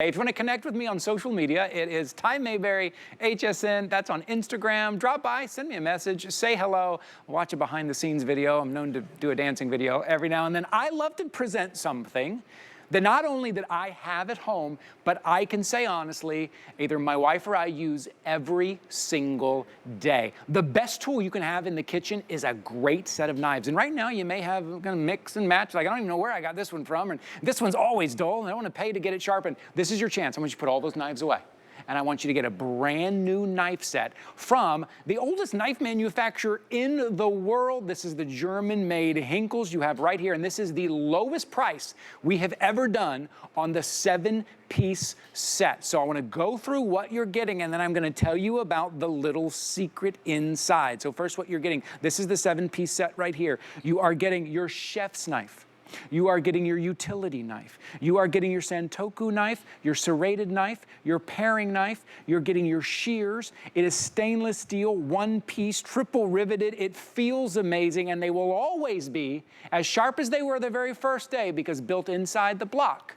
If you want to connect with me on social media, it is Ty Mayberry, HSN. That's on Instagram. Drop by, send me a message, say hello, watch a behind-the-scenes video. I'm known to do a dancing video every now and then. I love to present something that not only that I have at home, but I can say honestly, either my wife or I use every single day. The best tool you can have in the kitchen is a great set of knives. And right now you may have kind of mix and match, like I don't even know where I got this one from, and this one's always dull, and I don't want to pay to get it sharpened. This is your chance. I want you to put all those knives away. And I want you to get a brand new knife set from the oldest knife manufacturer in the world. This is the German-made Henckels you have right here, and this is the lowest price we have ever done on the 7-piece set. So I want to go through what you're getting, and then I'm going to tell you about the little secret inside. So first, what you're getting, this is the 7-piece set right here. You are getting your chef's knife. You are getting your utility knife. You are getting your Santoku knife, your serrated knife, your paring knife. You're getting your shears. It is stainless steel, one piece, triple riveted. It feels amazing, and they will always be as sharp as they were the very first day, because built inside the block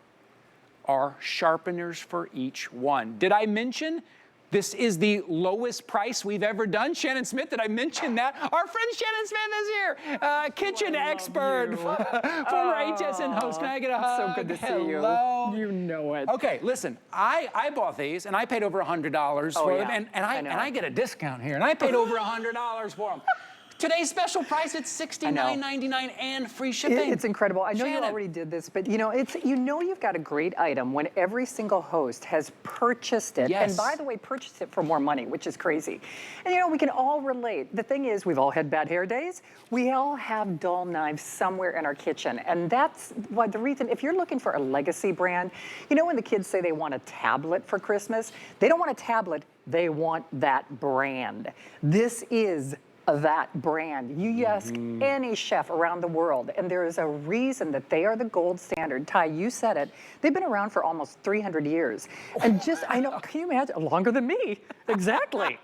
are sharpeners for each one. Did I mention this is the lowest price we've ever done? Shannon Smith, did I mention that? Our friend Shannon Smith is here, kitchen expert, former HSN host. Can I get a hug? So good to see you. Hello. You know it. Okay, listen, I bought these, and I paid over $100 for them, and I get a discount here, and I paid over $100 for them. Today's special price, it's $69.99 and free shipping. It's incredible. I know Shannon. you already did this, but you know you've got a great item when every single host has purchased it. Yes. And by the way, purchased it for more money, which is crazy. And you know, we can all relate. The thing is, we've all had bad hair days. We all have dull knives somewhere in our kitchen. And that's why the reason, if you're looking for a legacy brand, you know when the kids say they want a tablet for Christmas, they don't want a tablet, they want that brand. This is that brand. You ask any chef around the world, and there is a reason that they are the gold standard. Ty, you said it. They've been around for almost 300 years. And just, I know, can you imagine? Longer than me. Exactly.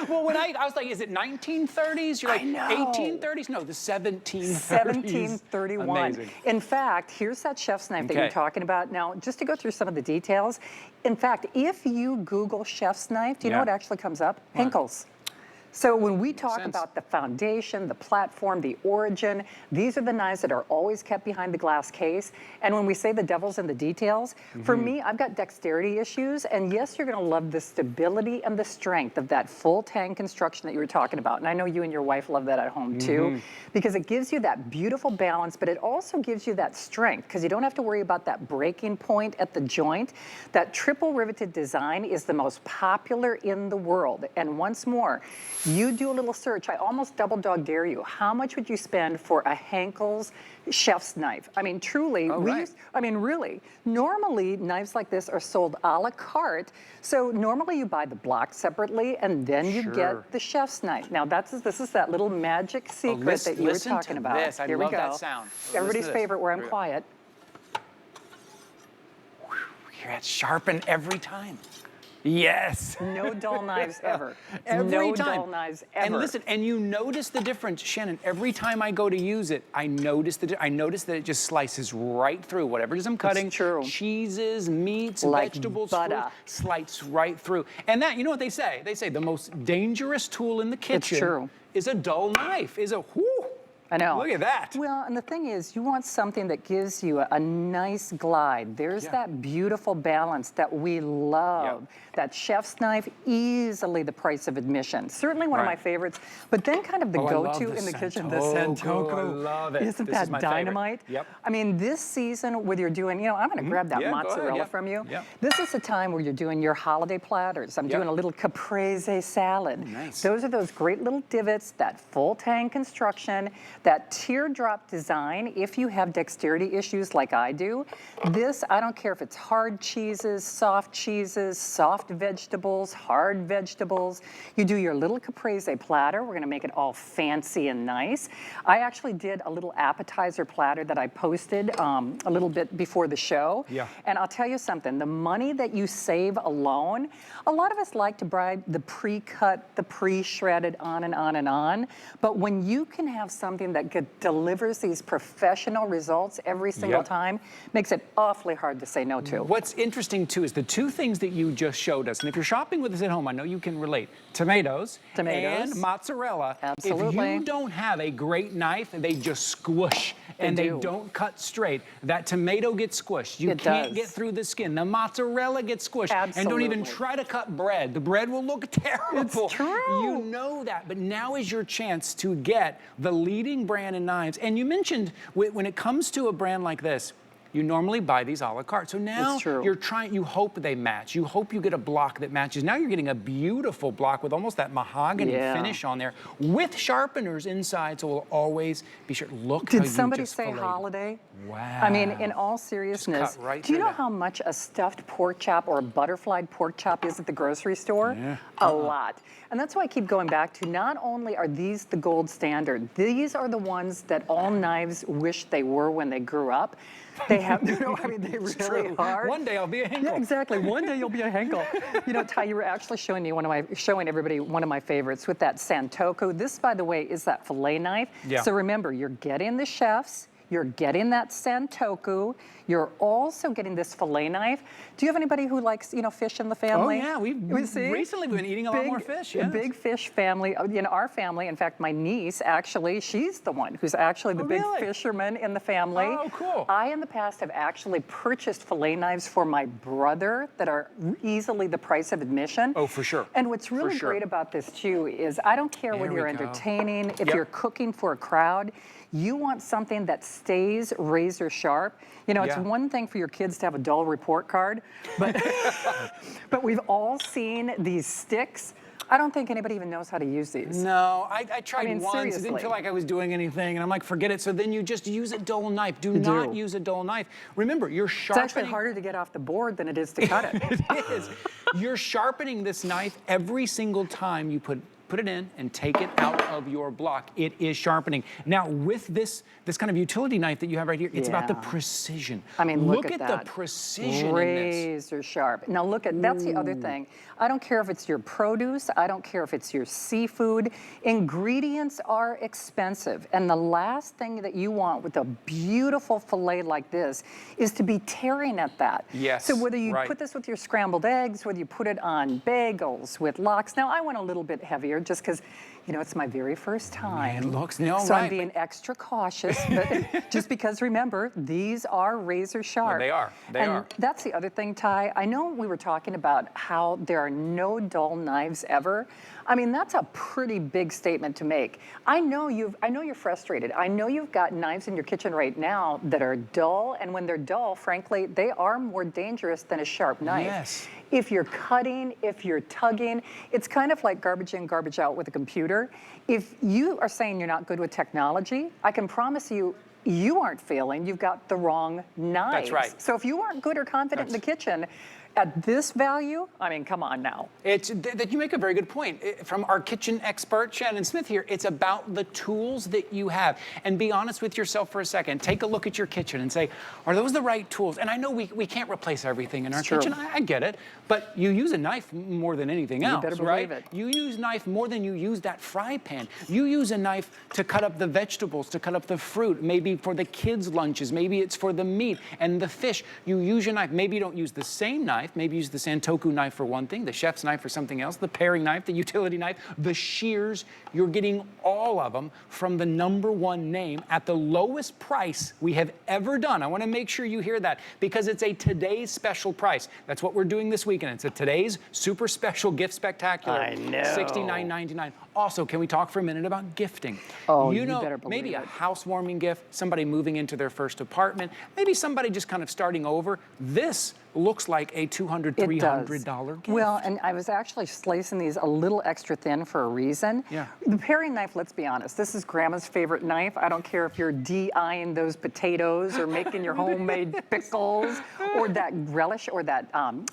Well, when I was like, is it 1930s? You're like, 1830s? No, the 1730s. 1731. Amazing. In fact, here's that chef's knife that you're talking about. Now, just to go through some of the details, in fact, if you Google chef's knife, do you know what actually comes up? Henckels. So when we talk about the foundation, the platform, the origin, these are the knives that are always kept behind the glass case. And when we say the devil's in the details, for me, I've got dexterity issues. And yes, you're gonna love the stability and the strength of that full tang construction that you were talking about. And I know you and your wife love that at home too, because it gives you that beautiful balance, but it also gives you that strength, because you don't have to worry about that breaking point at the joint. That triple riveted design is the most popular in the world. And once more, you do a little search. I almost double dog dare you. How much would you spend for a Henckels chef's knife? I mean, truly, really, normally knives like this are sold a la carte. So normally you buy the block separately, and then you get the chef's knife. Now this is that little magic secret that you were talking about. This. I love that sound. Everybody's favorite, where I'm quiet. You're at sharpen every time. Yes. No dull knives ever. Every no time. dull knives ever. And listen, and you notice the difference, Shannon. Every time I go to use it, I notice that it just slices right through whatever it is I'm cutting. It's true. Cheeses, meats, like vegetables, butter. fruit, slice right through. And that, you know what they say? They say the most dangerous tool in the kitchen is a dull knife. I know. Look at that. Well, and the thing is, you want something that gives you a nice glide. There's that beautiful balance that we love. That chef's knife, easily the price of admission. Certainly one of my favorites, but then kind of the go-to in the kitchen, the Santoku. I love it. Isn't that dynamite? Yep. I mean, this season, whether you're doing, you know, I'm gonna grab that mozzarella from you. This is the time where you're doing your holiday platters. I'm doing a little caprese salad. Those are those great little divots, that full tang construction, that teardrop design. If you have dexterity issues like I do, this, I don't care if it's hard cheeses, soft vegetables, hard vegetables. You do your little caprese platter. We're gonna make it all fancy and nice. I actually did a little appetizer platter that I posted a little bit before the show. And I'll tell you something, the money that you save alone, a lot of us like to buy the pre-cut, the pre-shredded, on and on and on. But when you can have something brand that delivers these professional results every single time makes it awfully hard to say no to. What's interesting too is the two things that you just showed us, and if you're shopping with us at home, I know you can relate, tomatoes and mozzarella. Absolutely. If you don't have a great knife, they just squish and they don't cut straight. That tomato gets squished. You can't get through the skin. The mozzarella gets squished. Absolutely. And don't even try to cut bread. The bread will look terrible. It's true. You know that, but now is your chance to get the leading brand in knives. And you mentioned when it comes to a brand like this, you normally buy these a la carte. So now you're trying, you hope they match. You hope you get a block that matches. Now you're getting a beautiful block with almost that mahogany finish on there with sharpeners inside. So we'll always be sure. Look how you just somebody say filleted. holiday? Wow. I mean, in all seriousness, do you know how much a stuffed pork chop or a butterflied pork chop is at the grocery store? Yeah. A lot. And that's why I keep going back to, not only are these the gold standard, these are the ones that all knives wish they were when they grew up. They have, I mean, they really are. One day I'll be a Henckels. Yeah, exactly. One day you'll be a Henckels. Ty, you were actually showing me showing everybody one of my favorites with that Santoku. This, by the way, is that fillet knife. Yeah. So remember, you're getting the chefs, you're getting that Santoku, you're also getting this fillet knife. Do you have anybody who likes, fish in the family? Oh yeah, we've recently been eating a lot more fish. A big fish family. Our family, in fact, my niece, actually, she's the one who's actually the big fisherman in the family. Oh, cool. I, in the past, have actually purchased fillet knives for my brother that are easily the price of admission. Oh, for sure. And what's really great about this, too, is I don't care whether you're entertaining, if you're cooking for a crowd, you want something that stays razor sharp. It's one thing for your kids to have a dull report card, but, but we've all seen these sticks. I don't think anybody even knows how to use these. No, I tried once. Seriously. It didn't feel like I was doing anything, and I'm like, forget it. So then you just use a dull knife. Do not use a dull knife. Remember, you're sharpening. It's actually harder to get off the board than it is to cut it. It is. You're sharpening this knife every single time you put it in and take it out of your block. It is sharpening. Now, with this kind of utility knife that you have right here, it's about the precision. I mean, look at that. the precision Razor sharp. Now look at, that's the other thing. I don't care if it's your produce, I don't care if it's your seafood. Ingredients are expensive. And the last thing that you want with a beautiful fillet like this is to be tearing at that. Yes. So whether you put this with your scrambled eggs, whether you put it on bagels with lox. Now I went a little bit heavier just because, it's my very first time. It looks, so I'm being extra cautious, but just because, remember, these are razor sharp. They are. They are. That's the other thing, Ty. I know we were talking about how there are no dull knives ever. I mean, that's a pretty big statement to make. I know you're frustrated. I know you've got knives in your kitchen right now that are dull, and when they're dull, frankly, they are more dangerous than a sharp knife. Yes. If you're cutting, if you're tugging, it's kind of like garbage in, garbage out with a computer. If you are saying you're not good with technology, I can promise you, you aren't failing. You've got the wrong knives. That's right. So if you aren't good or confident in the kitchen, at this value, I mean, come on now. That you make a very good point. From our kitchen expert, Shannon Smith here, it's about the tools that you have. And be honest with yourself for a second. Take a look at your kitchen and say, are those the right tools? And I know we can't replace everything in our kitchen. I get it. But you use a knife more than anything else, you better believe it. You use knife more than you use that fry pan. You use a knife to cut up the vegetables, to cut up the fruit, maybe for the kids' lunches, maybe it's for the meat and the fish. You use your knife. Maybe you don't use the same knife. Maybe use the Santoku knife for one thing, the chef's knife for something else, the paring knife, the utility knife, the shears. You're getting all of them from the #1 name at the lowest price we have ever done. I want to make sure you hear that because it's a today's special price. That's what we're doing this weekend. It's a today's super special gift spectacular. I know. $69.99. Also, can we talk for a minute about gifting? Oh, you better believe maybe it. A housewarming gift, somebody moving into their first apartment, maybe somebody just kind of starting over. This looks like a $200, $300 gift. Well, and I was actually slicing these a little extra thin for a reason. Yeah. The paring knife, let's be honest, this is Grandma's favorite knife. I don't care if you're de-eyeing those potatoes or making your homemade pickles or that relish or that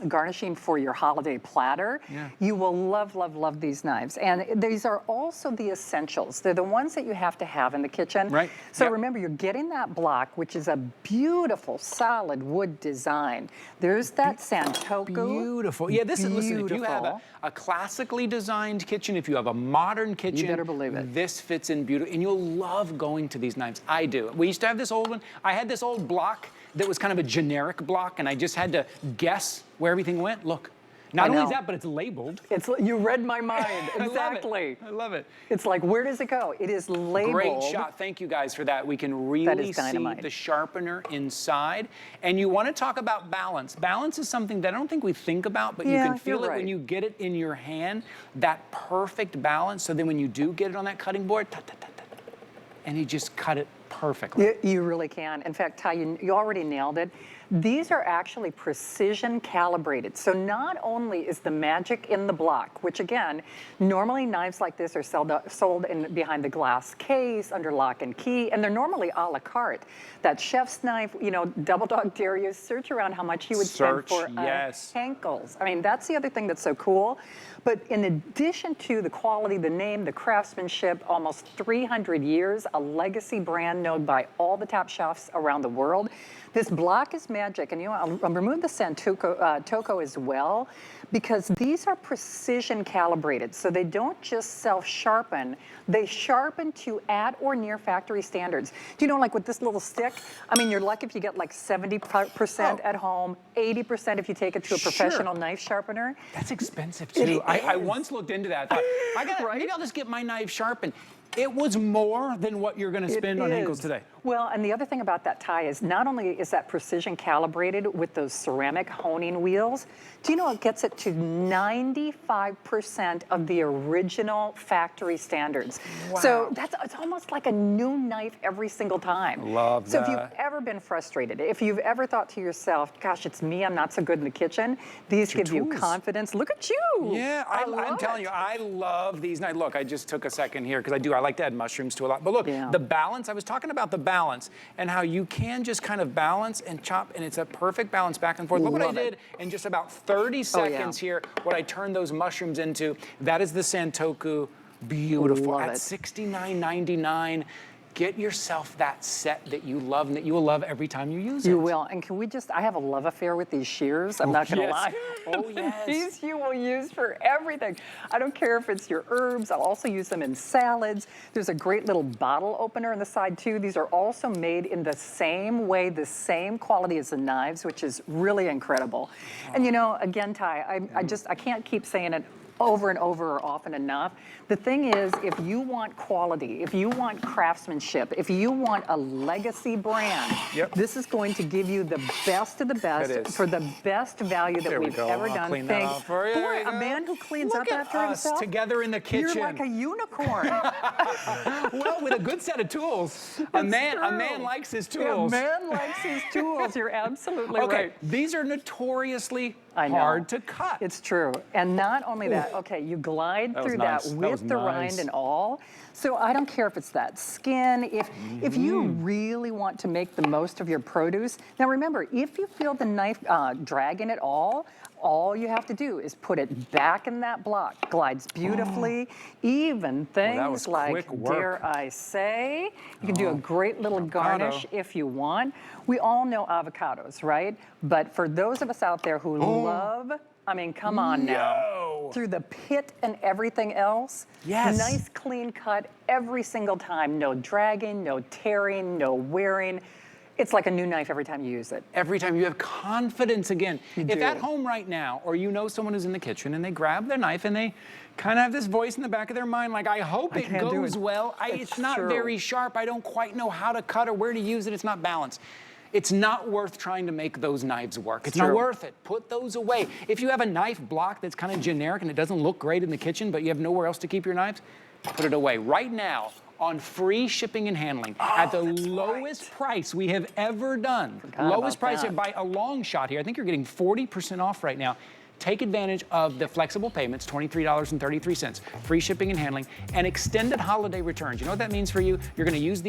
garnishing for your holiday platter. You will love, love, love these knives. And these are also the essentials. They're the ones that you have to have in the kitchen. Right. So remember, you're getting that block, which is a beautiful, solid wood design. There's that Santoku. Beautiful. Yeah, this is, listen, if you have a classically designed kitchen, if you have a modern kitchen, you better believe it. This fits in beautifully, and you'll love going to these knives. I do. We used to have this old one. I had this old block that was kind of a generic block, and I just had to guess where everything went. Look. Not only that, but it's labeled. You read my mind. Exactly. I love it. It's like, where does it go? It is labeled. Great shot. Thank you guys for that. We can really see the sharpener inside. And you want to talk about balance. Balance is something that I don't think we think about, but you can feel it when you get it in your hand, that perfect balance. So then when you do get it on that cutting board, and you just cut it perfectly. You really can. In fact, Ty, you already nailed it. These are actually precision calibrated. So not only is the magic in the block, which again, normally knives like this are sold behind the glass case, under lock and key, and they're normally a la carte. That chef's knife, you know, double dog dare you, search around how much you would spend for Henckels. I mean, that's the other thing that's so cool. But in addition to the quality, the name, the craftsmanship, almost 300 years, a legacy brand known by all the top chefs around the world, this block is magic. And you know, I'll remove the Santoku as well, because these are precision calibrated. So they don't just self-sharpen, they sharpen to at or near factory standards. Do you know, like with this little stick, I mean, you're lucky if you get like 70% at home, 80% if you take it to a professional knife sharpener. That's expensive too. I once looked into that. Thought, maybe I'll just get my knife sharpened. It was more than what you're going to spend on Henckels today. Well, and the other thing about that, Ty, is not only is that precision calibrated with those ceramic honing wheels, do you know it gets it to 95% of the original factory standards? Wow. So it's almost like a new knife every single time. Love that. So if you've ever been frustrated, if you've ever thought to yourself, gosh, it's me, I'm not so good in the kitchen, these give you confidence. Look at you. Yeah, I'm telling you, I love these knives. Look, I just took a second here because I like to add mushrooms to a lot. But look, the balance, I was talking about the balance and how you can just kind of balance and chop, and it's a perfect balance back and forth. Look what I did in just about 30 seconds here, what I turned those mushrooms into. That is the Santoku. Beautiful. At $69.99. Get yourself that set that you love and that you will love every time you use it. You will. And can we just, I have a love affair with these shears. I'm not going to lie. Oh, yes. These you will use for everything. I don't care if it's your herbs. I'll also use them in salads. There's a great little bottle opener on the side, too. These are also made in the same way, the same quality as the knives, which is really incredible. And, you know, again, Ty, I can't keep saying it over and over or often enough. The thing is, if you want quality, if you want craftsmanship, if you want a legacy brand, this is going to give you the best of the best for the best value that we've ever done. Clean that off for you. Boy, a man who cleans up after himself. Together in the kitchen. You're like a unicorn. Well, with a good set of tools. A man likes his tools. A man likes his tools. You're absolutely right. These are notoriously hard to cut. It's true. And not only that, you glide through that with the rind and all. So I don't care if it's that skin, if you really want to make the most of your produce. Now remember, if you feel the knife dragging at all you have to do is put it back in that block. Glides beautifully. Even things like, dare I say, you can do a great little garnish if you want. We all know avocados, right? But for those of us out there who love, I mean, come on now. Through the pit and everything else. Nice clean cut every single time. No dragging, no tearing, no wearing. It's like a new knife every time you use it. Every time you have confidence again. If at home right now, or you know someone who's in the kitchen and they grab their knife and they kind of have this voice in the back of their mind like, I hope it goes well. It's not very sharp. I don't quite know how to cut or where to use it. It's not balanced. It's not worth trying to make those knives work. It's not worth it. Put those away. If you have a knife block that's kind of generic and it doesn't look great in the kitchen, but you have nowhere else to keep your knives, put it away. Right now, on free shipping and handling at the lowest price we have ever done. Lowest price by a long shot here. I think you're getting 40% off right now. Take advantage of the flexible payments, $23.33, free shipping and handling, and extended holiday returns. You know what that means for you? You're going to use these